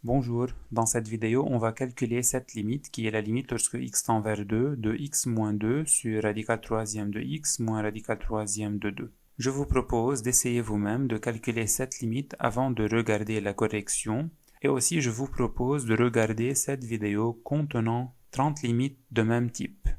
Bonjour, dans cette vidéo, on va calculer cette limite qui est la limite lorsque x tend vers 2 de x moins 2 sur radical troisième de x moins radical troisième de 2. Je vous propose d'essayer vous-même de calculer cette limite avant de regarder la correction et aussi je vous propose de regarder cette vidéo contenant 30 limites de même type.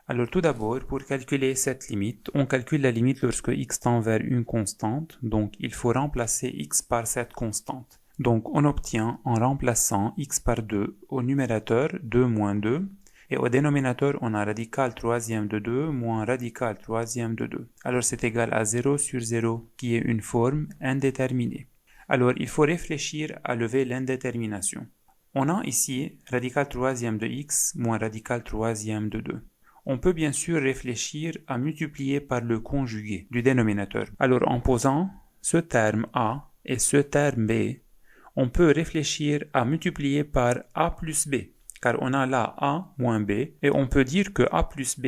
Alors tout d'abord, pour calculer cette limite, on calcule la limite lorsque x tend vers une constante, donc il faut remplacer x par cette constante. Donc on obtient en remplaçant x par 2 au numérateur 2 moins 2 et au dénominateur on a radical troisième de 2 moins radical troisième de 2. Alors c'est égal à 0 sur 0 qui est une forme indéterminée. Alors il faut réfléchir à lever l'indétermination. On a ici radical troisième de x moins radical troisième de 2. On peut bien sûr réfléchir à multiplier par le conjugué du dénominateur. Alors en posant ce terme a et ce terme b, on peut réfléchir à multiplier par a plus b, car on a là a moins b, et on peut dire que a plus b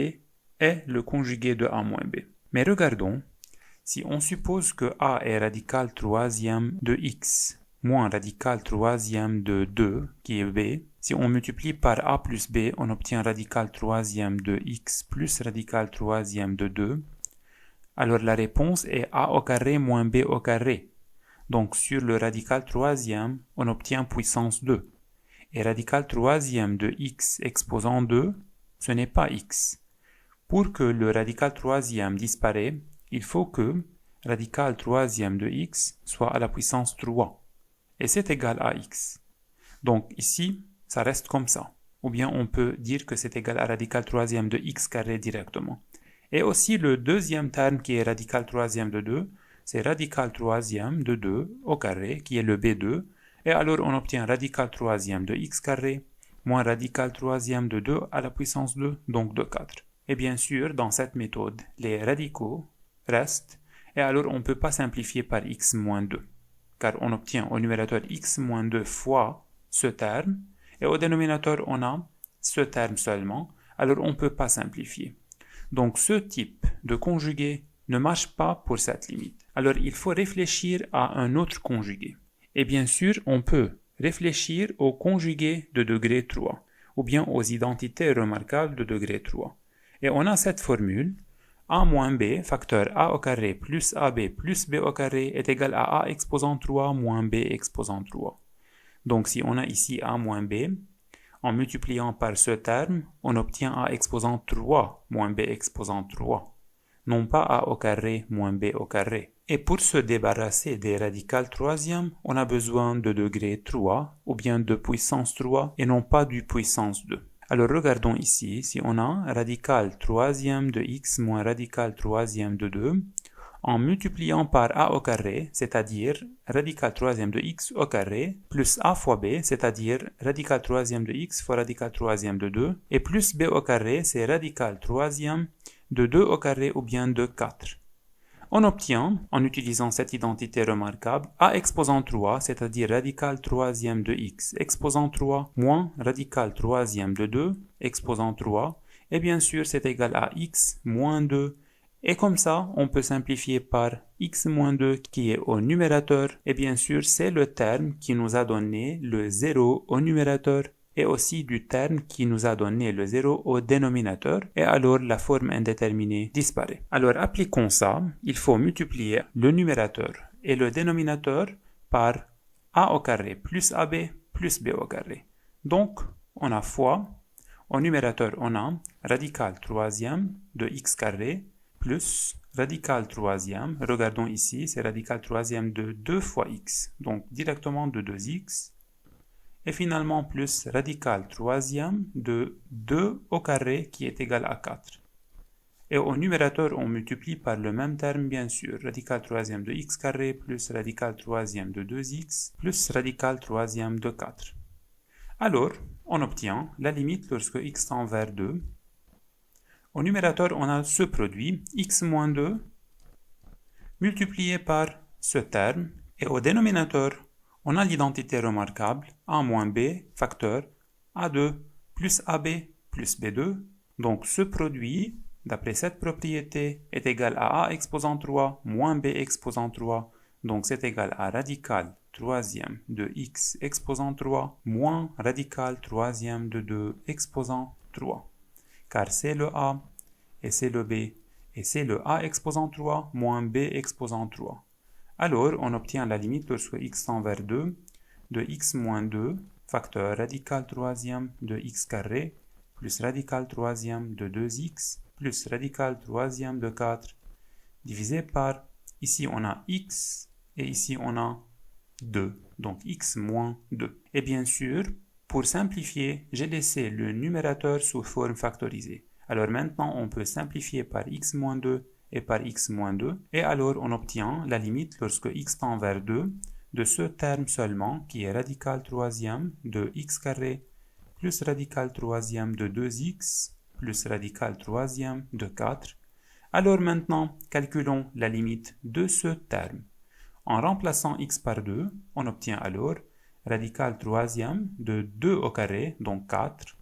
est le conjugué de a moins b. Mais regardons, si on suppose que a est radical troisième de x moins radical troisième de 2, qui est b, si on multiplie par a plus b, on obtient radical troisième de x plus radical troisième de 2. Alors la réponse est a au carré moins b au carré. Donc sur le radical troisième, on obtient puissance 2. Et radical troisième de x exposant 2, ce n'est pas x. Pour que le radical troisième disparaisse, il faut que radical troisième de x soit à la puissance 3. Et c'est égal à x. Donc ici, ça reste comme ça. Ou bien on peut dire que c'est égal à radical troisième de x carré directement. Et aussi le deuxième terme qui est radical troisième de 2, c'est radical troisième de 2 au carré qui est le b2. Et alors on obtient radical troisième de x carré moins radical troisième de 2 à la puissance 2, donc de 4. Et bien sûr, dans cette méthode, les radicaux restent. Et alors on ne peut pas simplifier par x moins 2. Car on obtient au numérateur x moins 2 fois ce terme, et au dénominateur on a ce terme seulement, alors on ne peut pas simplifier. Donc ce type de conjugué ne marche pas pour cette limite. Alors il faut réfléchir à un autre conjugué. Et bien sûr, on peut réfléchir au conjugué de degré 3, ou bien aux identités remarquables de degré 3. Et on a cette formule, a moins b, facteur a au carré plus ab plus b au carré est égal à a exposant 3 moins b exposant 3. Donc si on a ici a moins b, en multipliant par ce terme, on obtient a exposant 3 moins b exposant 3, non pas a au carré moins b au carré. Et pour se débarrasser des radicales troisième, on a besoin de degré 3 ou bien de puissance 3 et non pas du puissance 2. Alors regardons ici, si on a radical troisième de x moins radical troisième de 2, en multipliant par a au carré, c'est-à-dire radical troisième de x au carré, plus a fois b, c'est-à-dire radical troisième de x fois radical troisième de 2, et plus b au carré, c'est radical troisième de 2 au carré ou bien de 4. On obtient, en utilisant cette identité remarquable, a exposant 3, c'est-à-dire radical troisième de x exposant 3, moins radical troisième de 2 exposant 3, et bien sûr c'est égal à x moins 2, et comme ça on peut simplifier par x moins 2 qui est au numérateur, et bien sûr c'est le terme qui nous a donné le 0 au numérateur, et aussi du terme qui nous a donné le 0 au dénominateur, et alors la forme indéterminée disparaît. Alors appliquons ça, il faut multiplier le numérateur et le dénominateur par a au carré plus ab plus b au carré. Donc on a fois, au numérateur on a radical troisième de x carré plus radical troisième, regardons ici, c'est radical troisième de 2 fois x, donc directement de 2x, et finalement plus radical troisième de 2 au carré qui est égal à 4. Et au numérateur, on multiplie par le même terme, bien sûr, radical troisième de x carré plus radical troisième de 2x plus radical troisième de 4. Alors, on obtient la limite lorsque x tend vers 2. Au numérateur, on a ce produit, x moins 2, multiplié par ce terme, et au dénominateur, on a l'identité remarquable a moins b, facteur a2 plus ab plus b2. Donc ce produit, d'après cette propriété, est égal à a exposant 3 moins b exposant 3. Donc c'est égal à radical troisième de x exposant 3 moins radical troisième de 2 exposant 3. Car c'est le a et c'est le b et c'est le a exposant 3 moins b exposant 3. Alors, on obtient la limite lorsque x tend vers 2 de x moins 2 facteur radical troisième de x carré plus radical troisième de 2x plus radical troisième de 4 divisé par, ici on a x et ici on a 2, donc x moins 2. Et bien sûr, pour simplifier, j'ai laissé le numérateur sous forme factorisée. Alors maintenant, on peut simplifier par x moins 2 et par x moins 2, et alors on obtient la limite lorsque x tend vers 2 de ce terme seulement qui est radical troisième de x carré plus radical troisième de 2x plus radical troisième de 4. Alors maintenant, calculons la limite de ce terme. En remplaçant x par 2, on obtient alors radical troisième de 2 au carré, donc 4,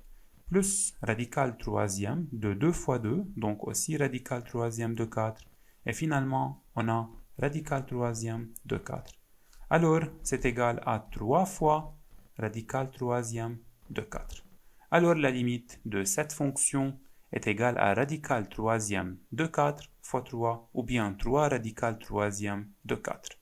plus radical troisième de 2 fois 2, donc aussi radical troisième de 4. Et finalement, on a radical troisième de 4. Alors, c'est égal à 3 fois radical troisième de 4. Alors, la limite de cette fonction est égale à radical troisième de 4 fois 3, ou bien 3 radical troisième de 4.